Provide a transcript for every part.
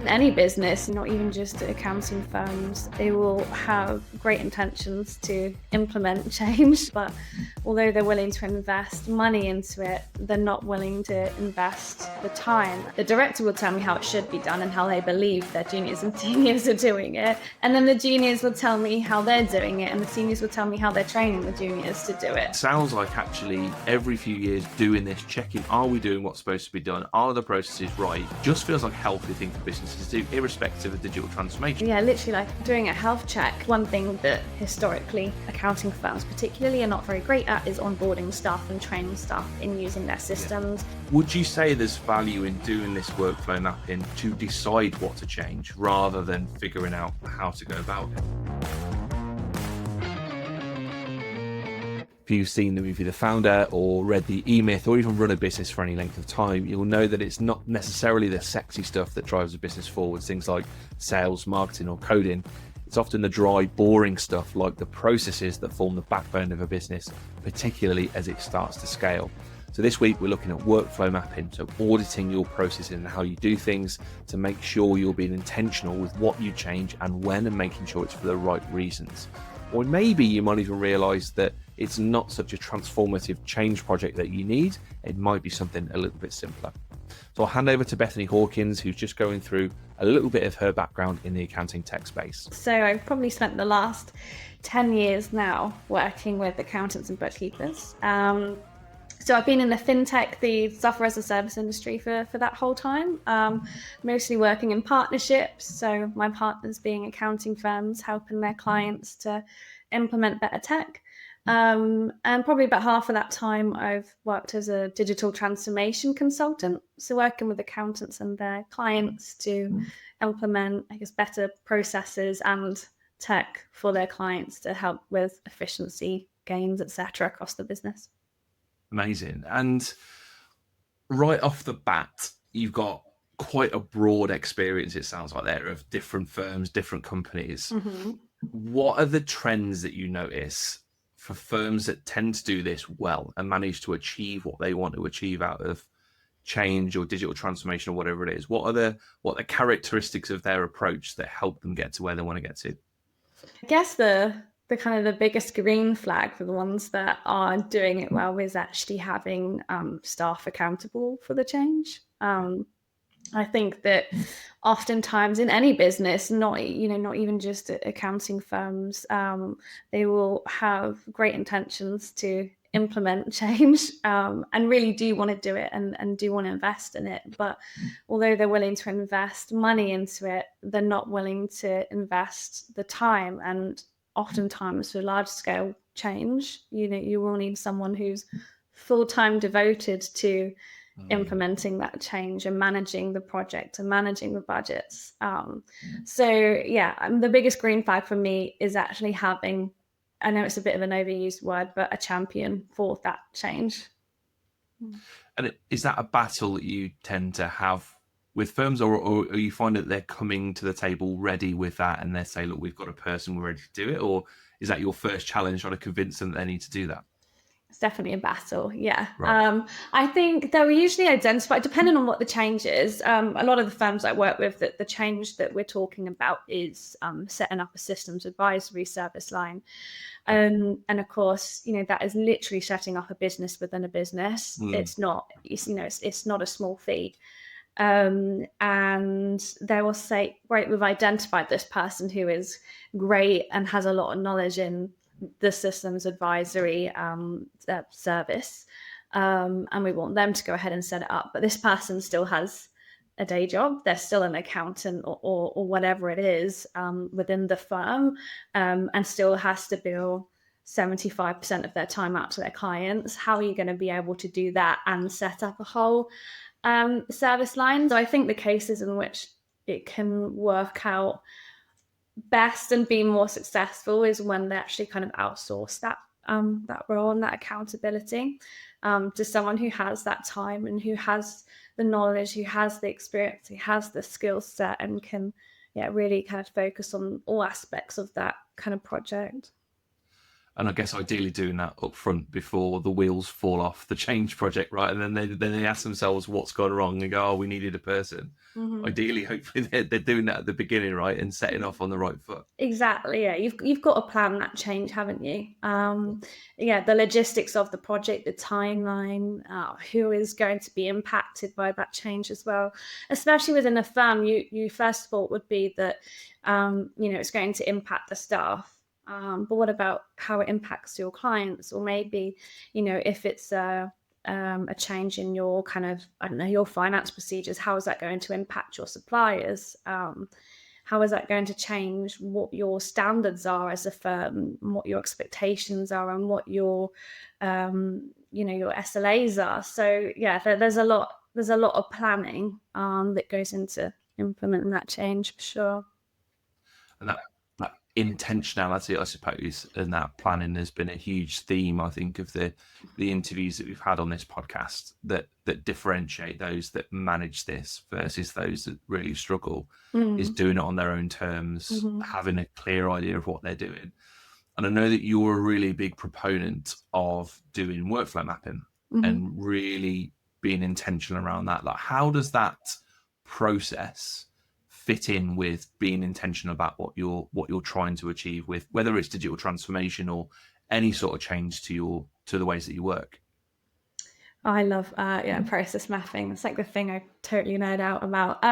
In any business, not even just accounting firms, they will have great intentions to implement change, but although they're willing to invest money into it, they're not willing to invest the time. The director will tell me how it should be done and how they believe their juniors and seniors are doing it, and then the juniors will tell me how they're doing it, and the seniors will tell me how they're training the juniors to do it. Sounds like actually every few years doing this, checking, are we doing what's supposed to be done? Are the processes right? Just feels like a healthy thing for businesses to do, irrespective of digital transformation. Yeah, literally like doing a health check. One thing that historically accounting firms particularly are not very great at is onboarding staff and training staff in using their systems. Yeah. Would you say there's value in doing this workflow mapping to decide what to change rather than figuring out how to go about it? If you've seen the movie The Founder or read the E-Myth or even run a business for any length of time, you'll know that it's not necessarily the sexy stuff that drives a business forward, things like sales, marketing or coding. It's often the dry, boring stuff like the processes that form the backbone of a business, particularly as it starts to scale. So this week we're looking at workflow mapping, so auditing your processes and how you do things to make sure you're being intentional with what you change and when, and making sure it's for the right reasons. Or maybe you might even realize that it's not such a transformative change project that you need. It might be something a little bit simpler. So I'll hand over to Bethanie Hawkins, who's just going through a little bit of her background in the accounting tech space. So I've probably spent the last 10 years now working with accountants and bookkeepers. So I've been in the fintech, the software as a service industry for that whole time, mostly working in partnerships. So my partners being accounting firms, helping their clients to implement better tech. And probably about half of that time I've worked as a digital transformation consultant. So working with accountants and their clients to implement, I guess, better processes and tech for their clients to help with efficiency gains, etc., across the business. Amazing. And right off the bat, you've got quite a broad experience, it sounds like, there, of different firms, different companies. Mm-hmm. What are the trends that you notice for firms that tend to do this well and manage to achieve what they want to achieve out of change or digital transformation or whatever it is? What are the characteristics of their approach that help them get to where they want to get to? I guess the kind of the biggest green flag for the ones that are doing it well is actually having staff accountable for the change. I think that oftentimes in any business, not even just accounting firms, they will have great intentions to implement change and really do want to do it and do want to invest in it. But although they're willing to invest money into it, they're not willing to invest the time. And oftentimes for large scale change, you will need someone who's full-time devoted to implementing that change and managing the project and managing the budgets. The biggest green flag for me is actually having, I know it's a bit of an overused word, but a champion for that change. And is that a battle that you tend to have with firms, or you find that they're coming to the table ready with that and they say, look, we've got a person, we're ready to do it? Or is that your first challenge, trying to convince them that they need to do that? It's definitely a battle, yeah. Right. I think they'll usually identify, depending on what the change is. A lot of the firms I work with, that the change that we're talking about is setting up a systems advisory service line. And of course, that is literally setting up a business within a business. It's not a small fee. And they will say, right, we've identified this person who is great and has a lot of knowledge in the systems advisory service, and we want them to go ahead and set it up. But this person still has a day job. They're still an accountant or whatever it is within the firm, and still has to bill 75% of their time out to their clients. How are you going to be able to do that and set up a whole service line? So I think the cases in which it can work out best and be more successful is when they actually kind of outsource that role and that accountability to someone who has that time and who has the knowledge, who has the experience, who has the skill set, and can really kind of focus on all aspects of that kind of project. And I guess ideally doing that up front before the wheels fall off the change project, right? And then they ask themselves what's gone wrong and go, oh, we needed a person. Mhm. Ideally, hopefully they're doing that at the beginning, right? And setting off on the right foot. Exactly. Yeah, you've got to plan that change, haven't you? Yeah, the logistics of the project, the timeline, who is going to be impacted by that change as well. Especially within a firm, you first thought would be that it's going to impact the staff. But what about how it impacts your clients, or maybe if it's a change in your kind of, I don't know, your finance procedures, how is that going to impact your suppliers? How is that going to change what your standards are as a firm, what your expectations are, and what your your SLAs are? So yeah, there's a lot of planning that goes into implementing that change for sure. And that intentionality, I suppose, and that planning has been a huge theme, I think, of the interviews that we've had on this podcast, that differentiate those that manage this versus those that really struggle, is Mm. doing it on their own terms, Hmm. having a clear idea of what they're doing. And I know that you're a really big proponent of doing workflow mapping Hmm. and really being intentional around that. Like, how does that process fit in with being intentional about what you're trying to achieve, with whether it's digital transformation or any sort of change to the ways that you work? I love process mapping. It's like the thing I totally nerd out about.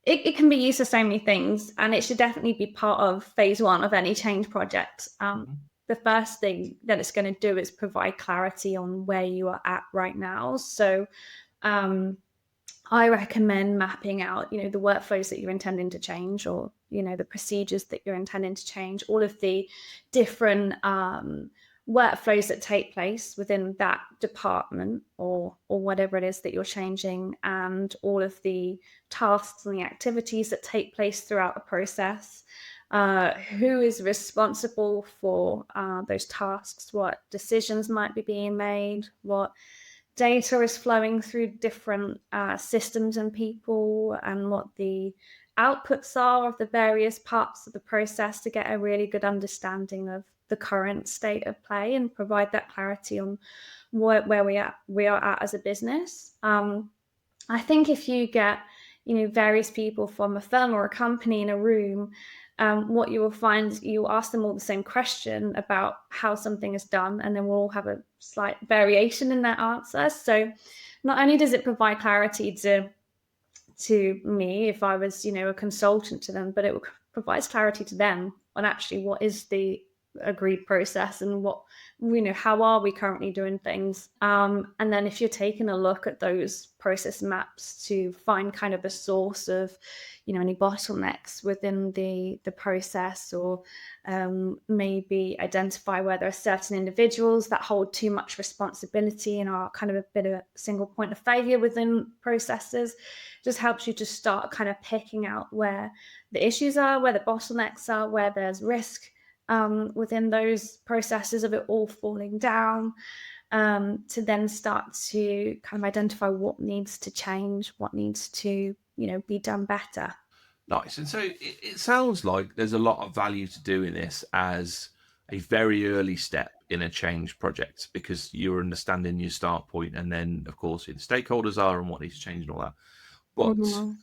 It can be used for so many things, and it should definitely be part of phase one of any change project. Mhm. The first thing that it's going to do is provide clarity on where you are at right now. So um, I recommend mapping out, the workflows that you're intending to change, or, the procedures that you're intending to change, all of the different workflows that take place within that department, or whatever it is that you're changing, and all of the tasks and the activities that take place throughout the process. Who is responsible for those tasks? What decisions might be being made? What data is flowing through different systems and people, and what the outputs are of the various parts of the process, to get a really good understanding of the current state of play and provide that clarity on where we are at as a business. I think if you get, various people from a firm or a company in a room, what you will find is you ask them all the same question about how something is done, and then we'll all have a slight variation in their answer. So not only does it provide clarity to me if I was, a consultant to them, but it provides clarity to them on actually what is the agreed process, and what, how are we currently doing things. And then if you're taking a look at those process maps to find kind of the source of, any bottlenecks within the process, or maybe identify where there are certain individuals that hold too much responsibility and are kind of a bit of a single point of failure within processes, just helps you to start kind of picking out where the issues are, where the bottlenecks are, where there's risk within those processes of it all falling down, to then start to kind of identify what needs to change, what needs to, be done better. Nice. And so it sounds like there's a lot of value to doing this as a very early step in a change project, because you're understanding your start point, and then of course who the stakeholders are and what needs to change and all that. But Mhm.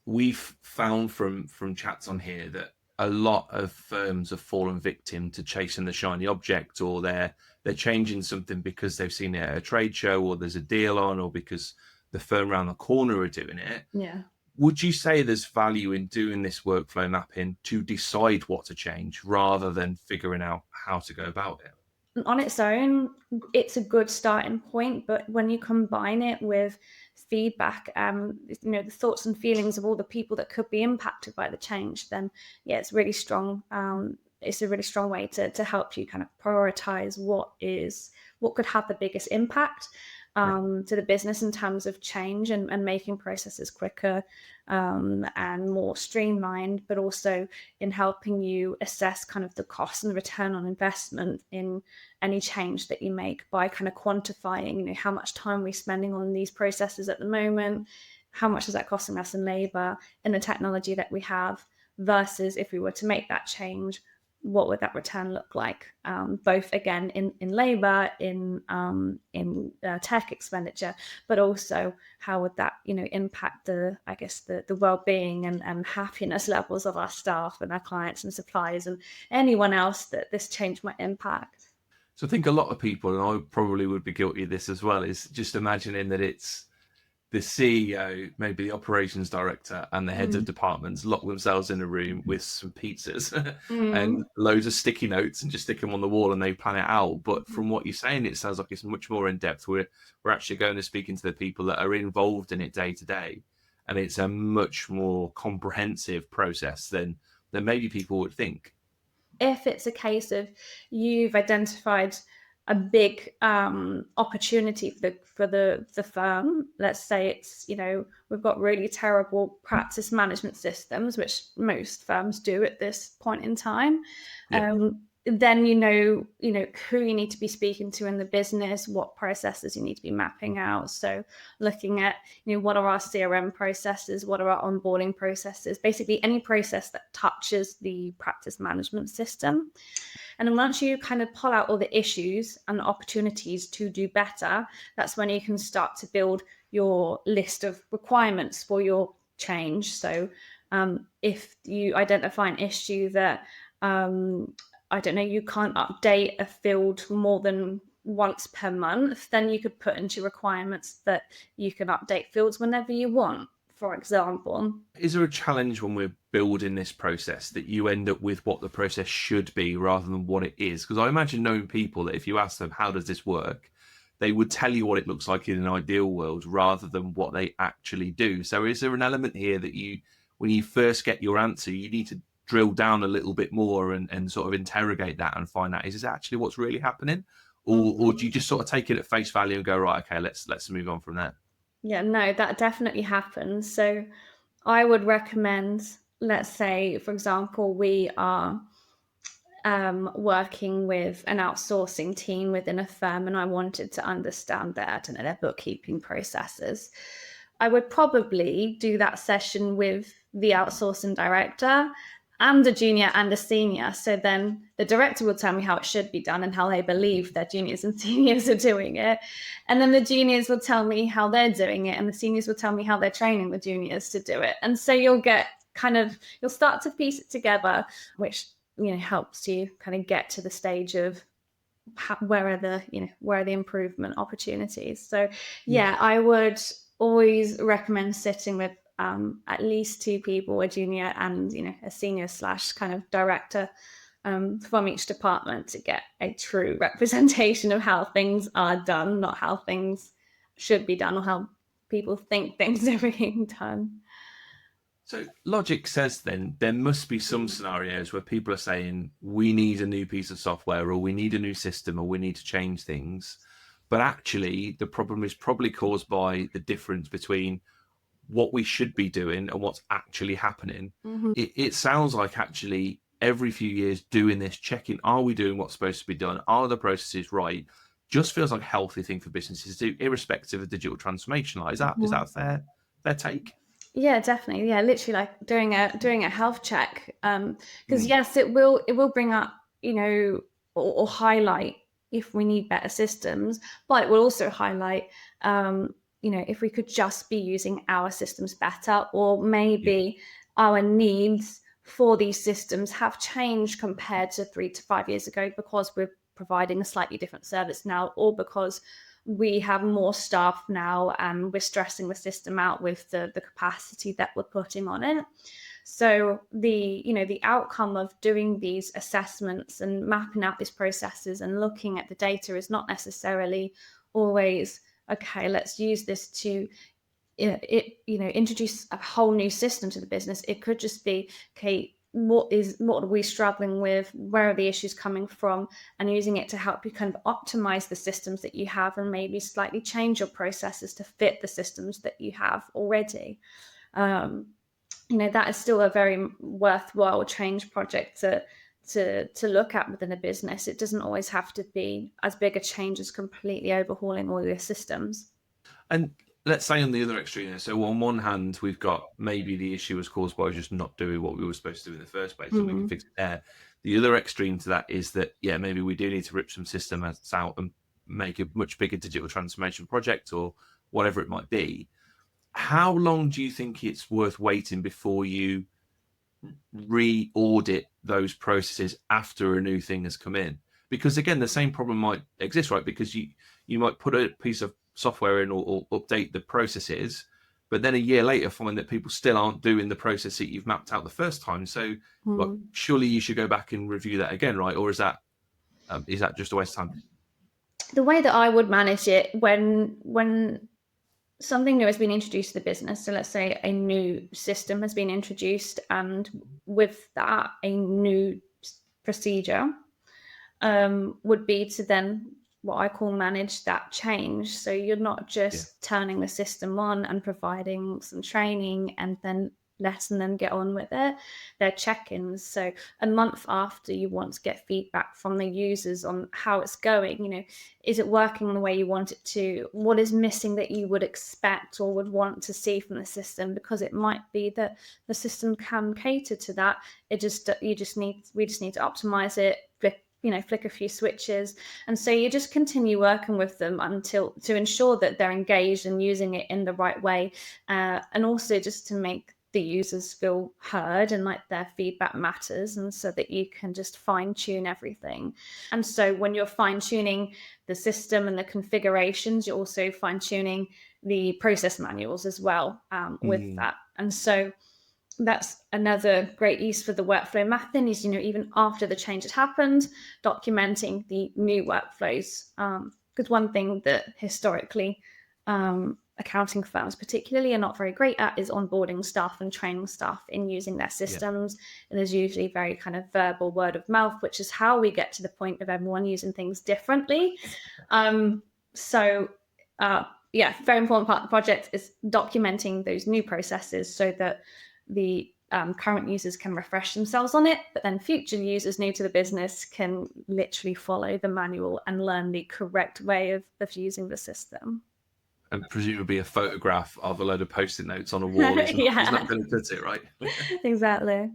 we've found from chats on here that a lot of firms have fallen victim to chasing the shiny object, or they're changing something because they've seen it at a trade show, or there's a deal on, or because the firm around the corner are doing it. Yeah. Would you say there's value in doing this workflow mapping to decide what to change rather than figuring out how to go about it? On its own, it's a good starting point, but when you combine it with feedback, the thoughts and feelings of all the people that could be impacted by the change, then yeah, it's really strong. It's a really strong way to help you kind of prioritize what could have the biggest impact Yeah. to the business in terms of change, and making processes quicker and more streamlined, but also in helping you assess kind of the cost and return on investment in any change that you make, by kind of quantifying, how much time we're spending on these processes at the moment, how much is that costing us in labor, in the technology that we have, versus if we were to make that change, what would that return look like? Both again in labor, in tech expenditure, but also how would that impact the well-being and happiness levels of our staff and our clients and suppliers and anyone else that this change might impact. So I think a lot of people, and I probably would be guilty of this as well, is just imagining that it's the CEO, maybe the operations director, and the heads of departments lock themselves in a room with some pizzas and loads of sticky notes and just stick them on the wall and they plan it out. But from what you're saying, it sounds like it's much more in depth. We're actually going to speaking to the people that are involved in it day to day, and it's a much more comprehensive process than maybe people would think. If it's a case of you've identified a big opportunity for the firm, let's say it's we've got really terrible practice management systems, which most firms do at this point in time. Yeah. Then you know who you need to be speaking to in the business, what processes you need to be mapping out. So looking at what are our CRM processes, what are our onboarding processes, basically any process that touches the practice management system. And then once you kind of pull out all the issues and opportunities to do better, that's when you can start to build your list of requirements for your change. So if you identify an issue that I don't know, you can't update a field more than once per month, then you could put into requirements that you can update fields whenever you want, for example. Is there a challenge when we're building this process that you end up with what the process should be rather than what it is? Because I imagine knowing people that if you ask them, how does this work? They would tell you what it looks like in an ideal world rather than what they actually do. So is there an element here that when you first get your answer, you need to drill down a little bit more and sort of interrogate that and find out, is this actually what's really happening? Or do you just sort of take it at face value and go, right, okay, let's move on from there? Yeah, no, that definitely happens. So I would recommend, let's say, for example, we are working with an outsourcing team within a firm and I wanted to understand their bookkeeping processes. I would probably do that session with the outsourcing director and a junior and a senior. So then the director will tell me how it should be done and how they believe their juniors and seniors are doing it. And then the juniors will tell me how they're doing it and the seniors will tell me how they're training the juniors to do it. And so you'll start to piece it together, which helps you kind of get to the stage of where are the improvement opportunities. So yeah, I would always recommend sitting with at least two people, a junior and a senior / kind of director from each department to get a true representation of how things are done, not how things should be done or how people think things are being done. So logic says then there must be some scenarios where people are saying we need a new piece of software or we need a new system or we need to change things. But actually the problem is probably caused by the difference between what we should be doing and what's actually happening. Mm-hmm. It sounds like actually every few years doing this, checking, are we doing what's supposed to be done? Are the processes right? Just feels like a healthy thing for businesses to do, irrespective of digital transformation. Is that a fair take? Yeah, definitely. Yeah, literally like doing a health check. Because yes, it will bring up, or highlight if we need better systems, but it will also highlight, if we could just be using our systems better, or maybe our needs for these systems have changed compared to 3 to 5 years ago because we're providing a slightly different service now, or because we have more staff now and we're stressing the system out with the capacity that we're putting on it. So the outcome of doing these assessments and mapping out these processes and looking at the data is not necessarily always, okay, let's use this to introduce a whole new system to the business. It could just be, okay, what are we struggling with, where are the issues coming from, and using it to help you kind of optimize the systems that you have and maybe slightly change your processes to fit the systems that you have already. That is still a very worthwhile change project to look at within a business. It doesn't always have to be as big a change as completely overhauling all your systems. And let's say on the other extreme, so on one hand, we've got maybe the issue was caused by just not doing what we were supposed to do in the first place, and we can fix it there. The other extreme to that is that, yeah, maybe we do need to rip some systems out and make a much bigger digital transformation project or whatever it might be. How long do you think it's worth waiting before you re-audit those processes after a new thing has come in? Because again, the same problem might exist, right? Because you might put a piece of software in or update the processes, but then a year later find that people still aren't doing the process that you've mapped out the first time. So like, surely you should go back and review that again, right? Or is that just a waste of time? The way that I would manage it when something new has been introduced to the business, so let's say a new system has been introduced, and with that a new procedure, would be to then what I call manage that change. So you're not just turning the system on and providing some training and then letting them get on with it. They're check-ins. So a month after, you want to get feedback from the users on how it's going. Is it working the way you want it to? What is missing that you would expect or would want to see from the system? Because it might be that the system can cater to that. We just need to optimize it, flick a few switches. And so you just continue working with them to ensure that they're engaged and using it in the right way. And also just to make the users feel heard and like their feedback matters, and so that you can just fine tune everything. And so when you're fine tuning the system and the configurations, you're also fine tuning the process manuals as well with that. And so that's another great use for the workflow mapping is, even after the change has happened, documenting the new workflows. Because one thing that historically accounting firms particularly are not very great at is onboarding staff and training staff in using their systems. And there's usually very kind of verbal word of mouth, which is how we get to the point of everyone using things differently. Very important part of the project is documenting those new processes so that the current users can refresh themselves on it, but then future users new to the business can literally follow the manual and learn the correct way of using the system. And presumably a photograph of a load of post-it notes on a wall is not going to cut it, right? Exactly.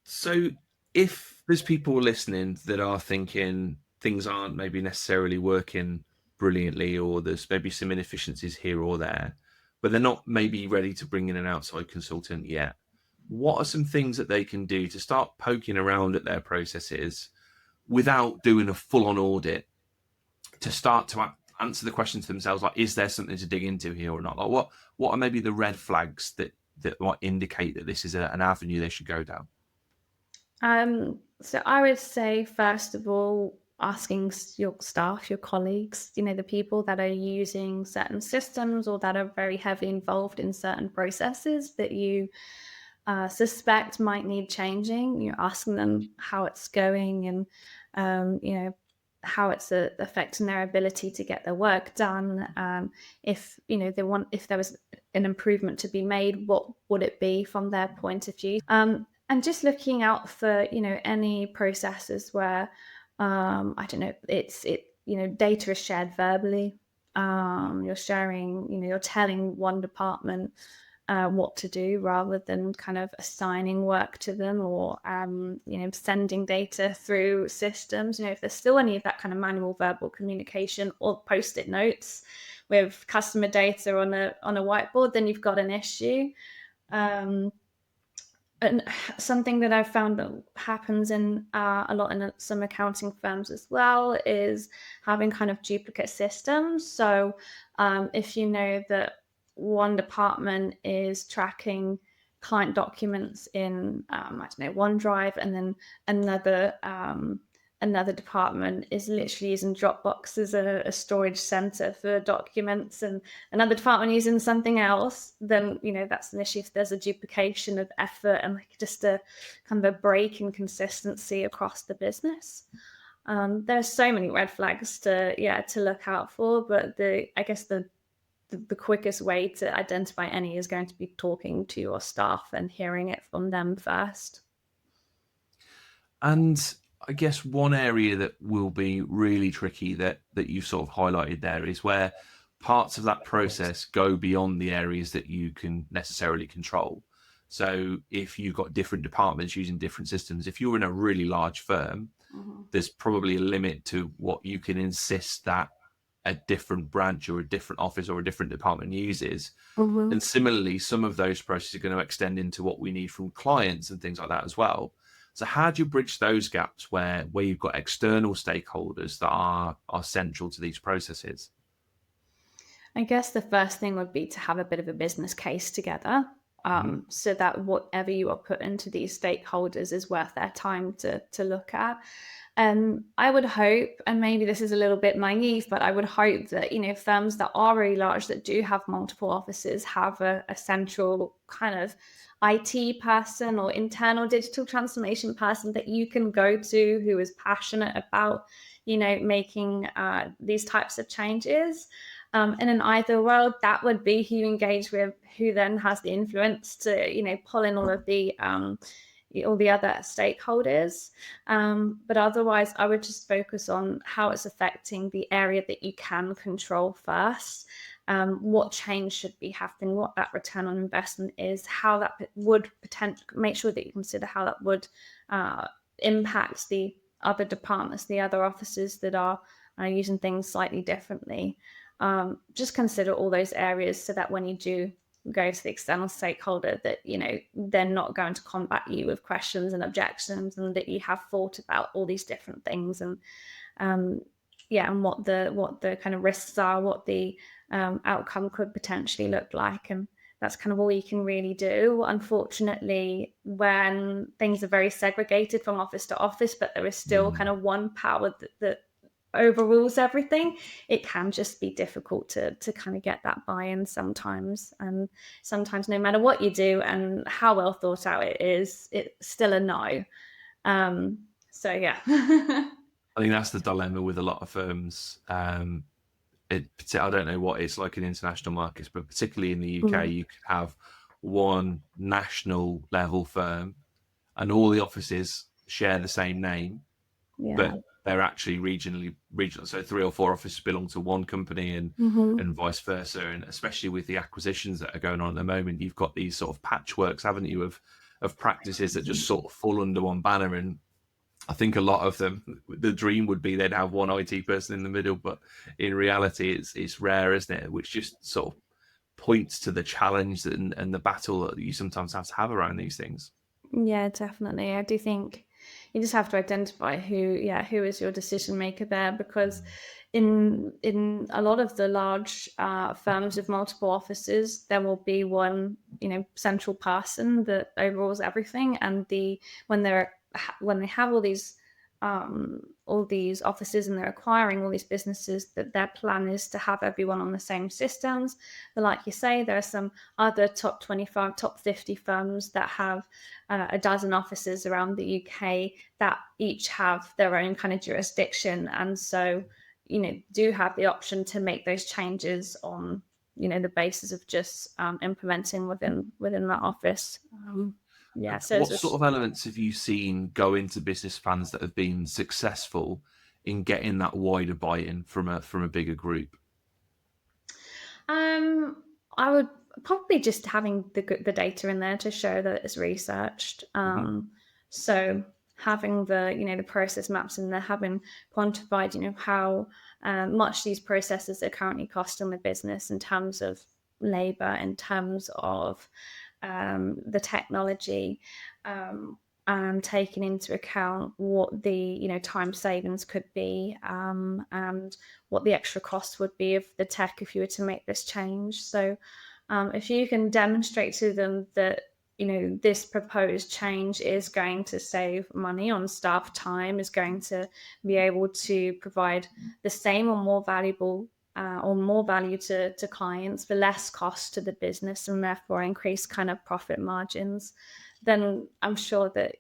So if there's people listening that are thinking things aren't maybe necessarily working brilliantly, or there's maybe some inefficiencies here or there, but they're not maybe ready to bring in an outside consultant yet, what are some things that they can do to start poking around at their processes without doing a full-on audit, to start to answer the question to themselves, like, is there something to dig into here or not? Like, what are maybe the red flags that might indicate that this is an avenue they should go down? So I would say, first of all, asking your staff, your colleagues, the people that are using certain systems or that are very heavily involved in certain processes that you suspect might need changing. You're asking them how it's going and, how it's affecting their ability to get their work done. If there was an improvement to be made, what would it be from their point of view? And just looking out for, any processes where, data is shared verbally. You're sharing, you're telling one department what to do rather than kind of assigning work to them or, sending data through systems. If there's still any of that kind of manual verbal communication or post-it notes with customer data on a whiteboard, then you've got an issue. And something that I've found that happens in a lot in some accounting firms as well is having kind of duplicate systems. So if you know that one department is tracking client documents in, OneDrive, and then another department is literally using Dropbox as a storage center for documents, and another department using something else, then, that's an issue if there's a duplication of effort and just a kind of a break in consistency across the business. There's so many red flags to look out for, but I guess the quickest way to identify any is going to be talking to your staff and hearing it from them first. And I guess one area that will be really tricky that you've sort of highlighted there is where parts of that process go beyond the areas that you can necessarily control. So if you've got different departments using different systems, if you're in a really large firm, there's probably a limit to what you can insist that a different branch or a different office or a different department uses. And similarly, some of those processes are going to extend into what we need from clients and things like that as well. So how do you bridge those gaps where you've got external stakeholders that are central to these processes? I guess the first thing would be to have a bit of a business case together, so that whatever you are put into these stakeholders is worth their time to look at. I would hope, and maybe this is a little bit naive, but I would hope that, firms that are really large, that do have multiple offices, have a central kind of IT person or internal digital transformation person that you can go to, who is passionate about, making these types of changes. And in either world, that would be who you engage with, who then has the influence to, pull in all the other stakeholders. But otherwise, I would just focus on how it's affecting the area that you can control first. What change should be happening, what that return on investment is, how that would potentially make sure that you consider how that would impact the other departments, the other offices that are using things slightly differently. Just consider all those areas so that when you do go to the external stakeholder, that they're not going to combat you with questions and objections, and that you have thought about all these different things, and and what the kind of risks are, what the outcome could potentially look like. And that's kind of all you can really do, unfortunately, when things are very segregated from office to office, but there is still kind of one power that overrules everything. It can just be difficult to kind of get that buy-in sometimes, and sometimes no matter what you do and how well thought out it is, it's still a no. So yeah. I think that's the dilemma with a lot of firms. I don't know what it's like in international markets, but particularly in the UK, you could have one national level firm and all the offices share the same name, but they're actually regional. So 3 or 4 offices belong to one company, and vice versa. And especially with the acquisitions that are going on at the moment, you've got these sort of patchworks, haven't you, of practices that just sort of fall under one banner. And I think a lot of them, the dream would be they'd have one IT person in the middle, but in reality, it's rare, isn't it? Which just sort of points to the challenge and the battle that you sometimes have to have around these things. Yeah, definitely. I do think you just have to identify who is your decision maker there, because in a lot of the large firms with multiple offices, there will be one central person that overrules everything, and when they have all these offices and they're acquiring all these businesses, that their plan is to have everyone on the same systems. But like you say, there are some other top 25, top 50 firms that have a dozen offices around the UK that each have their own kind of jurisdiction, and so do have the option to make those changes on the basis of just implementing within that office. So What sort of elements have you seen go into business plans that have been successful in getting that wider buy-in from a bigger group? I would probably just having the data in there to show that it's researched. So having the process maps in there, having quantified how much these processes are currently costing the business in terms of labor, in terms of the technology, and taking into account what the time savings could be, and what the extra cost would be of the tech if you were to make this change. So if you can demonstrate to them that this proposed change is going to save money on staff time, is going to be able to provide the same or more valuable or more value to clients for less cost to the business, and therefore increase kind of profit margins, then I'm sure that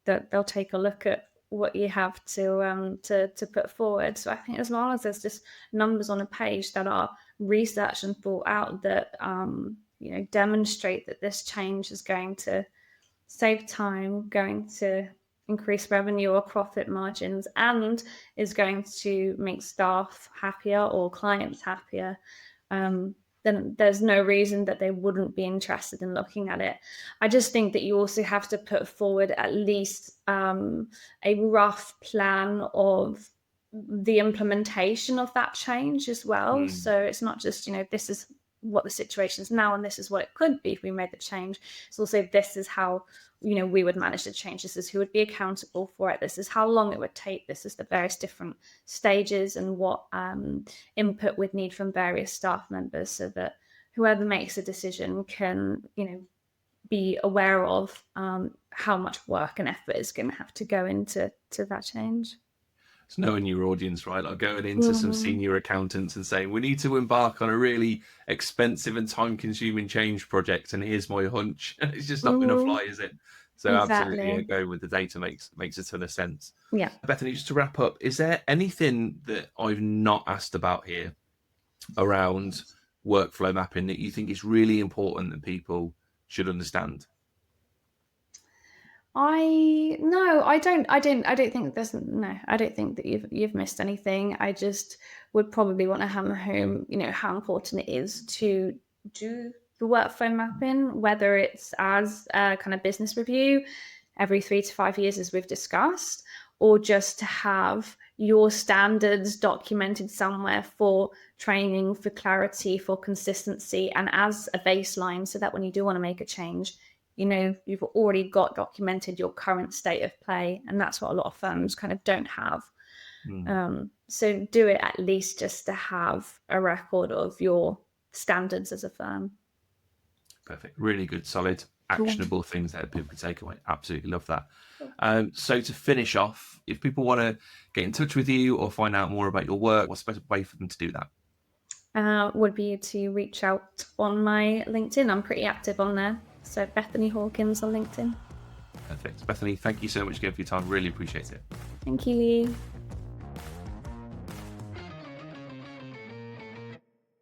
that they'll take a look at what you have to put forward. So I think as long as there's just numbers on a page that are researched and thought out, that demonstrate that this change is going to save time, going to increase revenue or profit margins and is going to make staff happier or clients happier, then there's no reason that they wouldn't be interested in looking at it. I just think that you also have to put forward at least a rough plan of the implementation of that change as well. So it's not just, this is what the situation is now and this is what it could be if we made the change. It's also, this is how we would manage the change. This is who would be accountable for it. This is how long it would take. This is the various different stages and what input we'd need from various staff members, so that whoever makes a decision can, be aware of how much work and effort is going to have to go into that change. It's knowing your audience, right? Like going into some senior accountants and saying, we need to embark on a really expensive and time-consuming change project, and here's my hunch. It's just not going to fly, is it? So Exactly. absolutely, going with the data makes a ton of sense. Yeah. Bethany, just to wrap up, is there anything that I've not asked about here around workflow mapping that you think is really important that people should understand? I don't think that you've missed anything. I just would probably want to hammer home, how important it is to do the workflow mapping, whether it's as a kind of business review every 3 to 5 years, as we've discussed, or just to have your standards documented somewhere for training, for clarity, for consistency, and as a baseline, so that when you do want to make a change, you've already got documented your current state of play, and that's what a lot of firms kind of don't have. So do it at least just to have a record of your standards as a firm. Perfect. Really good, solid, actionable things that people can take away. Absolutely love that. So to finish off, if people want to get in touch with you or find out more about your work, what's the best way for them to do that? Would be to reach out on my LinkedIn. I'm pretty active on there. So Bethanie Hawkins on LinkedIn. Perfect. Bethany, thank you so much again for your time. Really appreciate it. Thank you, Lee.